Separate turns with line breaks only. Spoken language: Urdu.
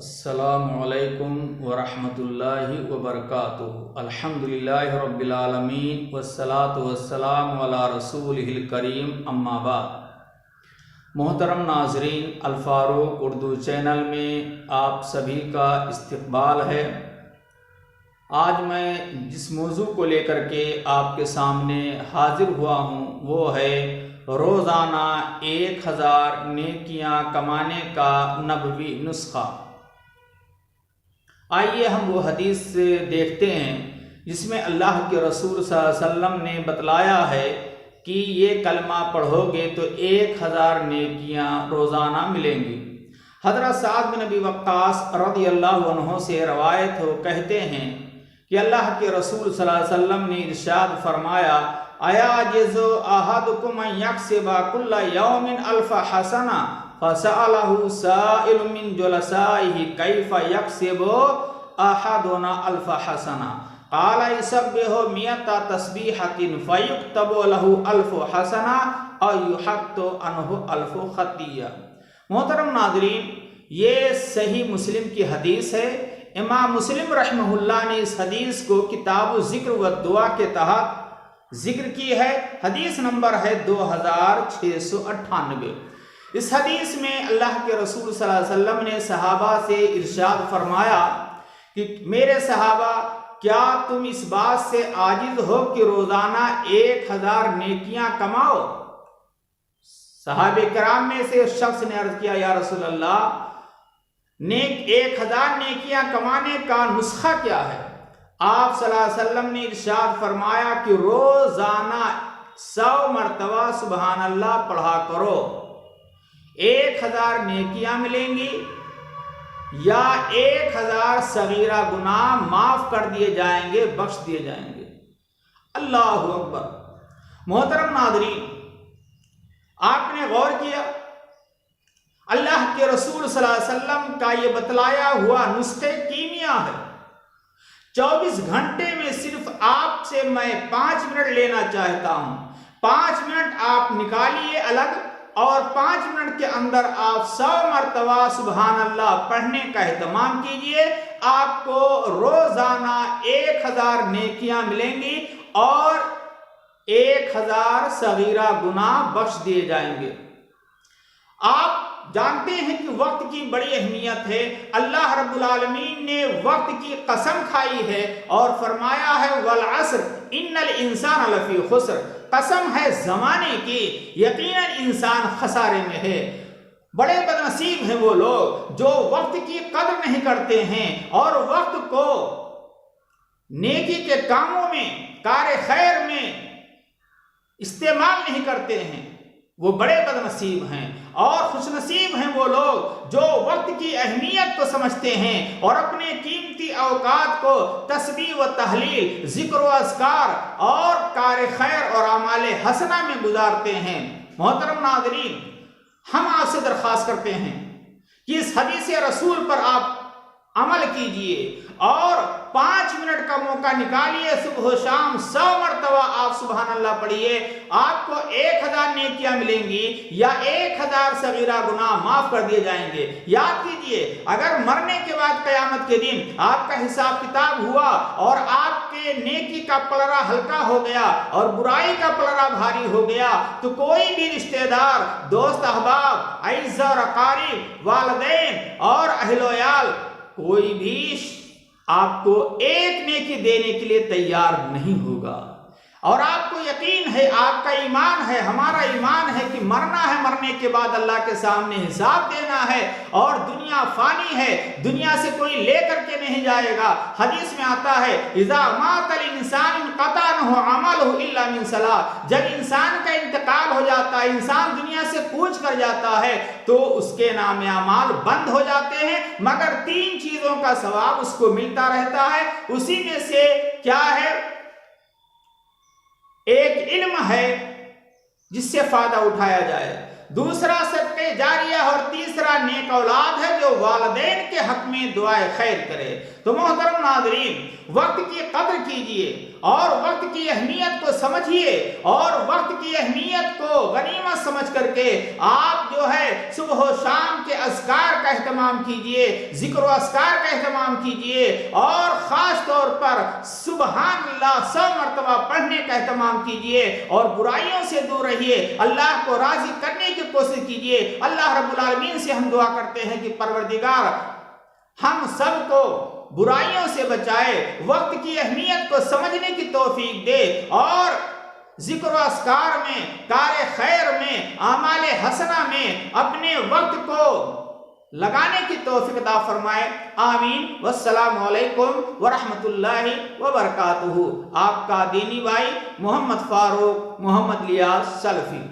السلام علیکم ورحمۃ اللہ وبرکاتہ۔ الحمدللہ رب العالمین والصلاة والسلام علی رسولہ الکریم، اما بعد۔ محترم ناظرین، الفاروق اردو چینل میں آپ سبھی کا استقبال ہے۔ آج میں جس موضوع کو لے کر کے آپ کے سامنے حاضر ہوا ہوں وہ ہے روزانہ 1000 نیکیاں کمانے کا نبوی نسخہ۔ آئیے ہم وہ حدیث دیکھتے ہیں جس میں اللہ کے رسول صلی اللہ علیہ وسلم نے بتلایا ہے کہ یہ کلمہ پڑھو گے تو 1000 نیکیاں روزانہ ملیں گی۔ حضرت سعد بن ابی وقاص رضی اللہ عنہ سے روایت ہو، کہتے ہیں کہ اللہ کے رسول صلی اللہ علیہ وسلم نے ارشاد فرمایا، اَيَعْجِزُ أَحَدُكُمْ أَن يَكْسِبَ كُلَّ يَوْمٍ أَلْفَ حَسَنَةٍ فَسَأَلَهُ سَائِلٌ مِّن جُلَسَائِهِ كَيْفَ يَكْسِبُ أَحَدُنَا أَلْفَ حَسَنَةٍ قَالَ يُسَبِّحُ 100 تَسْبِيحَةٍ فَيُكْتَبُ لَهُ 1000 حَسَنَةٍ أَوْ يُحَطُّ عَنْهُ 1000 خَطِيئَةٍ۔ محترم ناظرین، یہ صحیح مسلم کی حدیث ہے۔ امام مسلم رحمہ اللہ نے اس حدیث کو کتاب ذکر و دعا کے تحت ذکر کی ہے۔ حدیث نمبر ہے 2698۔ اس حدیث میں اللہ کے رسول صلی اللہ علیہ وسلم نے صحابہ سے ارشاد فرمایا کہ میرے صحابہ، کیا تم اس بات سے عاجز ہو کہ روزانہ 1000 نیکیاں کماؤ؟ صحابہ کرام میں سے اس شخص نے عرض کیا، یا رسول اللہ، 1000 نیکیاں کمانے کا نسخہ کیا ہے؟ آپ صلی اللہ علیہ وسلم نے ارشاد فرمایا کہ روزانہ 100 مرتبہ سبحان اللہ پڑھا کرو، 1000 نیکیاں ملیں گی یا 1000 صغیرہ گناہ معاف کر دیے جائیں گے، بخش دیے جائیں گے۔ اللہ اکبر۔ محترم ناظرین، آپ نے غور کیا، اللہ کے رسول صلی اللہ علیہ وسلم کا یہ بتلایا ہوا نسخے کیمیا ہے۔ 24 گھنٹے میں صرف آپ سے میں 5 منٹ لینا چاہتا ہوں۔ 5 منٹ آپ نکالیے الگ، اور 5 منٹ کے اندر آپ 100 مرتبہ سبحان اللہ پڑھنے کا اہتمام کیجئے۔ آپ کو روزانہ 1000 نیکیاں ملیں گی اور 1000 صغیرہ گناہ بخش دیے جائیں گے۔ آپ جانتے ہیں کہ وقت کی بڑی اہمیت ہے۔ اللہ رب العالمین نے وقت کی قسم کھائی ہے اور فرمایا ہے، والعصر ان الانسان لفی خسر۔ قسم ہے زمانے کی، یقیناً انسان خسارے میں ہے۔ بڑے بدنصیب ہیں وہ لوگ جو وقت کی قدر نہیں کرتے ہیں اور وقت کو نیکی کے کاموں میں، کار خیر میں استعمال نہیں کرتے ہیں، وہ بڑے بدنصیب ہیں۔ اور خوش نصیب ہیں وہ لوگ جو وقت کی اہمیت کو سمجھتے ہیں اور اپنے قیمتی اوقات کو تسبیح و تحلیل، ذکر و اذکار اور کار خیر اور اعمال حسنہ میں گزارتے ہیں۔ محترم ناظرین، ہم آپ سے درخواست کرتے ہیں کہ اس حدیث رسول پر آپ عمل کیجئے اور 5 منٹ کا موقع نکالیے، صبح و شام 100 مرتبہ آپ سبحان اللہ پڑھیے۔ آپ کو 1000 نیکیاں ملیں گی یا 1000 صغیرہ گناہ معاف کر دیے جائیں گے۔ یاد کیجئے، اگر مرنے کے بعد قیامت کے دن آپ کا حساب کتاب ہوا اور آپ کے نیکی کا پلڑا ہلکا ہو گیا اور برائی کا پلڑا بھاری ہو گیا تو کوئی بھی رشتہ دار، دوست احباب، اعزاء اور اقارب، والدین اور اہل و عیال، کوئی بھی آپ کو ایک نیکی دینے کے لیے تیار نہیں ہوگا۔ اور آپ کو یقین ہے، آپ کا ایمان ہے، ہمارا ایمان ہے کہ مرنا ہے، مرنے کے بعد اللہ کے سامنے حساب دینا ہے اور دنیا فانی ہے، دنیا سے کوئی لے کر کے نہیں جائے گا۔ حدیث میں آتا ہے، اذا مات الانسان انقطع عنہ عملہ الا من ثلاث۔ جب انسان کا انتقال ہو جاتا ہے، انسان دنیا سے کوچ کر جاتا ہے تو اس کے نام اعمال بند ہو جاتے ہیں، مگر 3 چیزوں کا ثواب اس کو ملتا رہتا ہے۔ اسی میں سے کیا ہے؟ ایک علم ہے جس سے فائدہ اٹھایا جائے، دوسرا صدقہ جاریہ اور تیسرا نیک اولاد ہے جو والدین کے حق میں دعائے خیر کرے۔ تو محترم ناظرین، وقت کی قدر کیجئے اور وقت کی اہمیت کو سمجھیے اور وقت کی اہمیت کو غنیمت سمجھ کر کے آپ جو ہے صبح و شام کے اذکار کا اہتمام کیجئے، ذکر و اذکار کا اہتمام کیجئے، اور خاص طور پر سبحان اللہ 100 مرتبہ پڑھنے کا اہتمام کیجئے، اور برائیوں سے دور رہیے، اللہ کو راضی کرنے کی کوشش کیجئے۔ اللہ رب العالمین سے ہم دعا کرتے ہیں کہ پروردگار ہم سب کو برائیوں سے بچائے، وقت کی اہمیت کو سمجھنے کی توفیق دے، اور ذکر و اذکار میں، کار خیر میں، اعمال حسنہ میں اپنے وقت کو لگانے کی توفیق عطا فرمائے۔ آمین۔ والسلام علیکم ورحمۃ اللہ وبرکاتہ۔ آپ کا دینی بھائی محمد فاروق محمد لیاس سلفی۔